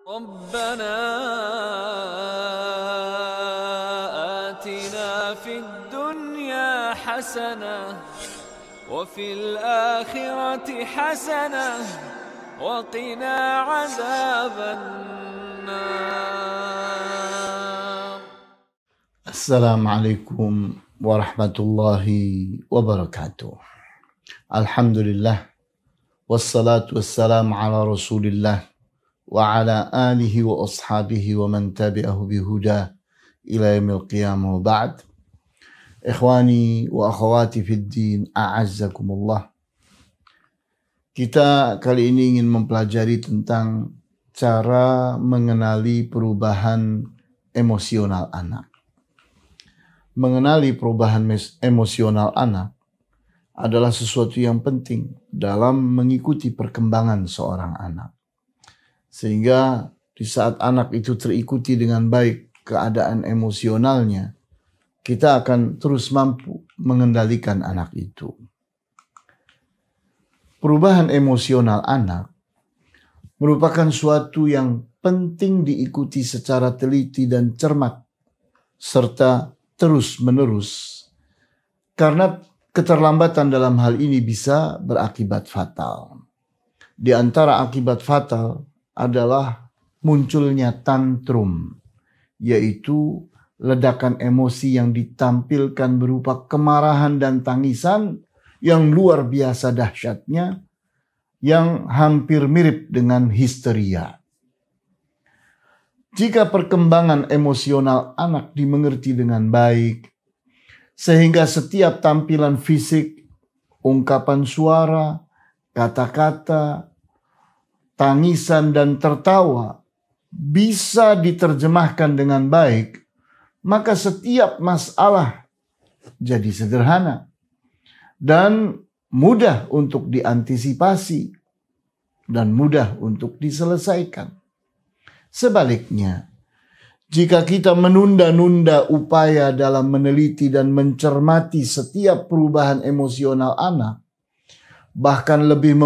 ربنا آتنا في الدنيا حسنة وفي الآخرة حسنة وقنا عذاب النار. السلام عليكم ورحمة الله وبركاته. الحمد لله والصلاة والسلام على رسول الله وعلى آله وأصحابه ومن تبعه بهدى إلى يوم القيامة وبعد. Ikhwani wa akhwati fid din, a'azzakumullah. Kita kali ini ingin mempelajari tentang cara mengenali perubahan emosional anak. Mengenali perubahan emosional anak adalah sesuatu yang penting dalam mengikuti perkembangan seorang anak. Sehingga di saat anak itu terikuti dengan baik keadaan emosionalnya, kita akan terus mampu mengendalikan anak itu. Perubahan emosional anak merupakan suatu yang penting diikuti secara teliti dan cermat, serta terus-menerus, karena keterlambatan dalam hal ini bisa berakibat fatal. Di antara akibat fatal adalah munculnya tantrum, yaitu ledakan emosi yang ditampilkan berupa kemarahan dan tangisan yang luar biasa dahsyatnya, yang hampir mirip dengan histeria. Jika perkembangan emosional anak dimengerti dengan baik, sehingga setiap tampilan fisik, ungkapan suara, kata-kata, tangisan dan tertawa bisa diterjemahkan dengan baik, maka setiap masalah jadi sederhana dan mudah untuk diantisipasi dan mudah untuk diselesaikan. Sebaliknya, jika kita menunda-nunda upaya dalam meneliti dan mencermati setiap perubahan emosional anak, bahkan lebih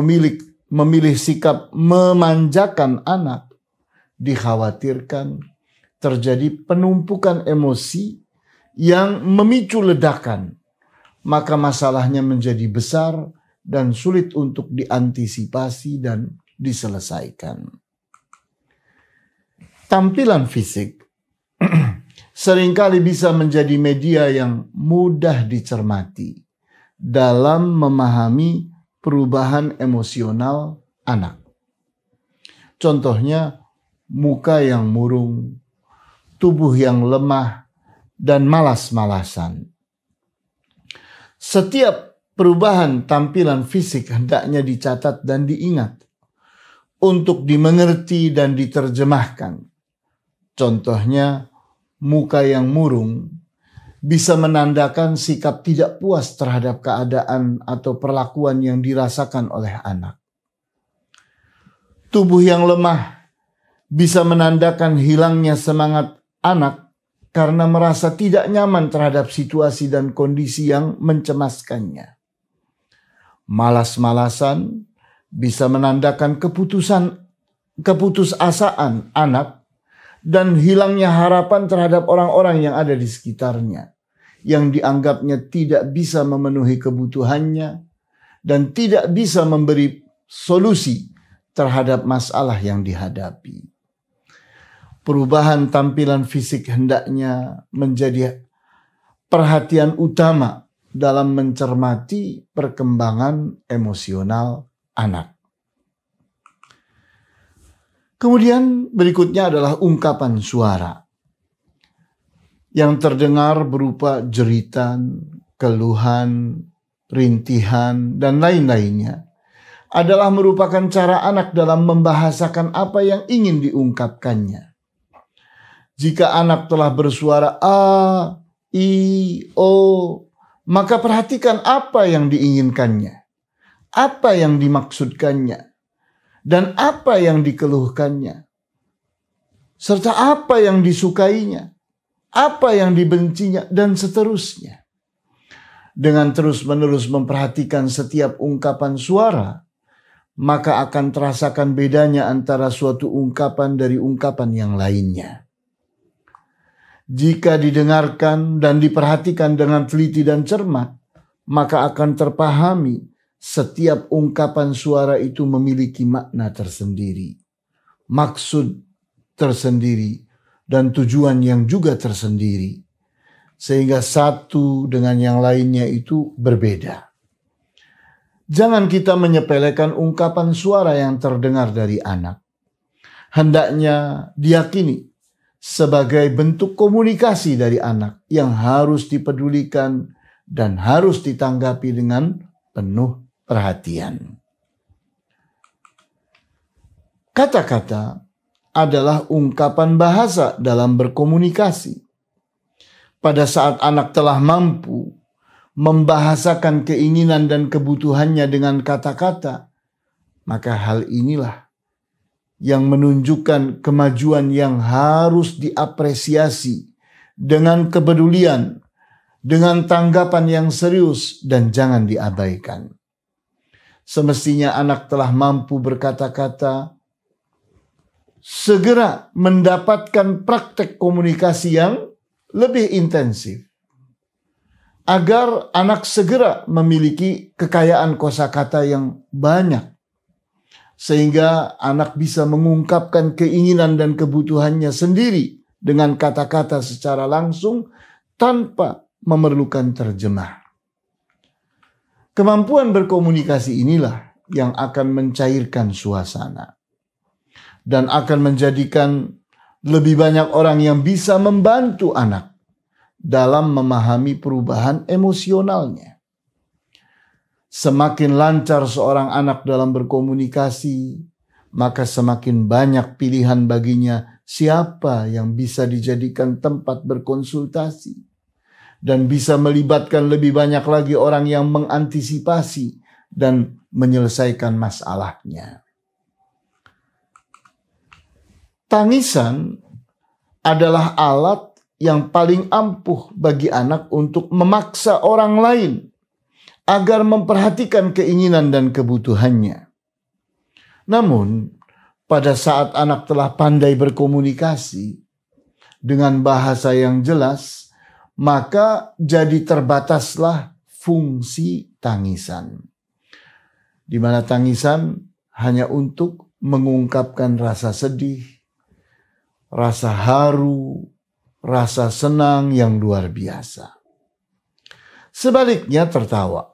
memilih sikap memanjakan anak, dikhawatirkan terjadi penumpukan emosi yang memicu ledakan, maka masalahnya menjadi besar dan sulit untuk diantisipasi dan diselesaikan. Tampilan fisik seringkali bisa menjadi media yang mudah dicermati dalam memahami perubahan emosional anak. Contohnya, muka yang murung, tubuh yang lemah, dan malas-malasan. Setiap perubahan tampilan fisik hendaknya dicatat dan diingat untuk dimengerti dan diterjemahkan. Contohnya, muka yang murung bisa menandakan sikap tidak puas terhadap keadaan atau perlakuan yang dirasakan oleh anak. Tubuh yang lemah bisa menandakan hilangnya semangat anak karena merasa tidak nyaman terhadap situasi dan kondisi yang mencemaskannya. Malas-malasan bisa menandakan keputusasaan anak dan hilangnya harapan terhadap orang-orang yang ada di sekitarnya, yang dianggapnya tidak bisa memenuhi kebutuhannya dan tidak bisa memberi solusi terhadap masalah yang dihadapi. Perubahan tampilan fisik hendaknya menjadi perhatian utama dalam mencermati perkembangan emosional anak. Kemudian berikutnya adalah ungkapan suara yang terdengar berupa jeritan, keluhan, rintihan, dan lain-lainnya adalah merupakan cara anak dalam membahasakan apa yang ingin diungkapkannya. Jika anak telah bersuara a, i, o, maka perhatikan apa yang diinginkannya, apa yang dimaksudkannya, dan apa yang dikeluhkannya, serta apa yang disukainya, apa yang dibencinya, dan seterusnya. Dengan terus-menerus memperhatikan setiap ungkapan suara, maka akan terasakan bedanya antara suatu ungkapan dari ungkapan yang lainnya. Jika didengarkan dan diperhatikan dengan teliti dan cermat, maka akan terpahami setiap ungkapan suara itu memiliki makna tersendiri, maksud tersendiri, dan tujuan yang juga tersendiri. Sehingga satu dengan yang lainnya itu berbeda. Jangan kita menyepelekan ungkapan suara yang terdengar dari anak. Hendaknya diyakini sebagai bentuk komunikasi dari anak yang harus dipedulikan dan harus ditanggapi dengan penuh perhatian. Kata-kata adalah ungkapan bahasa dalam berkomunikasi. Pada saat anak telah mampu membahasakan keinginan dan kebutuhannya dengan kata-kata, maka hal inilah yang menunjukkan kemajuan yang harus diapresiasi dengan kepedulian, dengan tanggapan yang serius dan jangan diabaikan. Semestinya anak telah mampu berkata-kata, segera mendapatkan praktek komunikasi yang lebih intensif. Agar anak segera memiliki kekayaan kosakata yang banyak. Sehingga anak bisa mengungkapkan keinginan dan kebutuhannya sendiri dengan kata-kata secara langsung tanpa memerlukan terjemah. Kemampuan berkomunikasi inilah yang akan mencairkan suasana. Dan akan menjadikan lebih banyak orang yang bisa membantu anak dalam memahami perubahan emosionalnya. Semakin lancar seorang anak dalam berkomunikasi, maka semakin banyak pilihan baginya siapa yang bisa dijadikan tempat berkonsultasi. Dan bisa melibatkan lebih banyak lagi orang yang mengantisipasi dan menyelesaikan masalahnya. Tangisan adalah alat yang paling ampuh bagi anak untuk memaksa orang lain agar memperhatikan keinginan dan kebutuhannya. Namun, pada saat anak telah pandai berkomunikasi dengan bahasa yang jelas, maka jadi terbataslah fungsi tangisan. Di mana tangisan hanya untuk mengungkapkan rasa sedih, rasa haru, rasa senang yang luar biasa. Sebaliknya tertawa.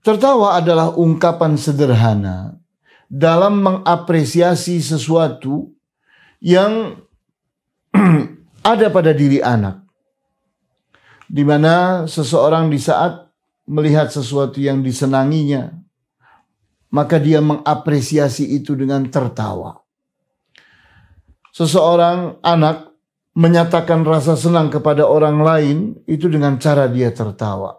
Tertawa adalah ungkapan sederhana dalam mengapresiasi sesuatu yang ada pada diri anak. Di mana seseorang di saat melihat sesuatu yang disenanginya, maka dia mengapresiasi itu dengan tertawa. Seseorang anak menyatakan rasa senang kepada orang lain itu dengan cara dia tertawa.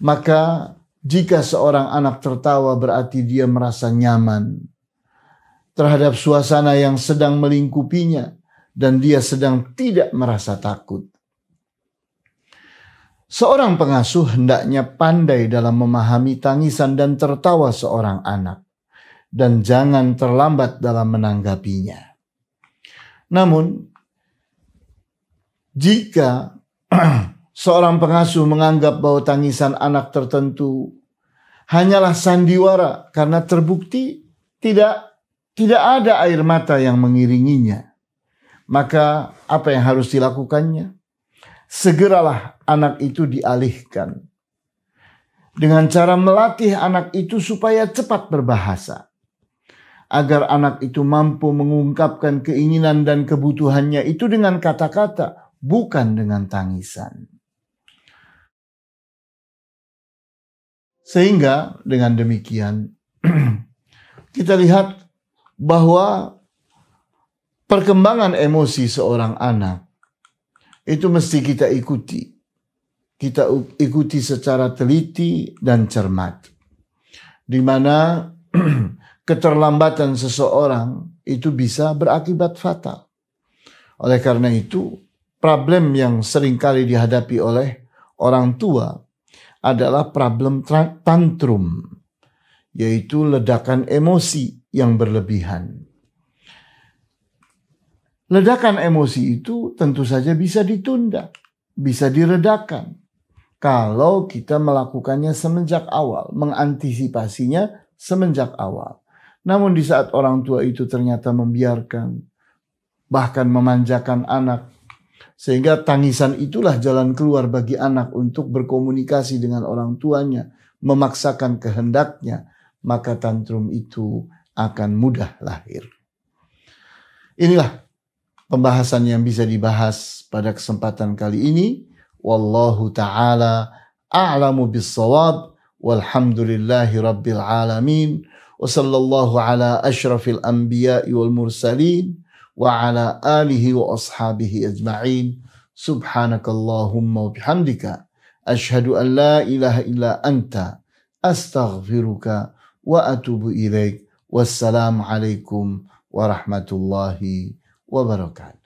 Maka jika seorang anak tertawa berarti dia merasa nyaman terhadap suasana yang sedang melingkupinya dan dia sedang tidak merasa takut. Seorang pengasuh hendaknya pandai dalam memahami tangisan dan tertawa seorang anak dan jangan terlambat dalam menanggapinya. Namun, jika seorang pengasuh menganggap bahwa tangisan anak tertentu hanyalah sandiwara karena terbukti tidak ada air mata yang mengiringinya, maka apa yang harus dilakukannya? Segeralah anak itu dialihkan dengan cara melatih anak itu supaya cepat berbahasa, agar anak itu mampu mengungkapkan keinginan dan kebutuhannya itu dengan kata-kata, bukan dengan tangisan. Sehingga dengan demikian kita lihat bahwa perkembangan emosi seorang anak itu mesti kita ikuti. Kita ikuti secara teliti dan cermat. Di mana keterlambatan seseorang itu bisa berakibat fatal. Oleh karena itu, problem yang seringkali dihadapi oleh orang tua adalah problem tantrum yaitu ledakan emosi yang berlebihan. Ledakan emosi itu tentu saja bisa ditunda, bisa diredakan kalau kita melakukannya semenjak awal, mengantisipasinya semenjak awal. Namun di saat orang tua itu ternyata membiarkan, bahkan memanjakan anak, sehingga tangisan itulah jalan keluar bagi anak untuk berkomunikasi dengan orang tuanya, memaksakan kehendaknya, maka tantrum itu akan mudah lahir. Inilah pembahasan yang bisa dibahas pada kesempatan kali ini. Wallahu ta'ala a'lamu bis-shawab. Walhamdulillahi rabbil alamin. Wa sallallahu ala asyrafil anbiya'i wal mursalin. Wa ala alihi wa ashabihi ajma'in. Subhanakallahumma wa bihamdika. Ashhadu an la ilaha illa anta. Astaghfiruka wa atubu ilaik. Wassalamu alaikum warahmatullahi wabarakatuh.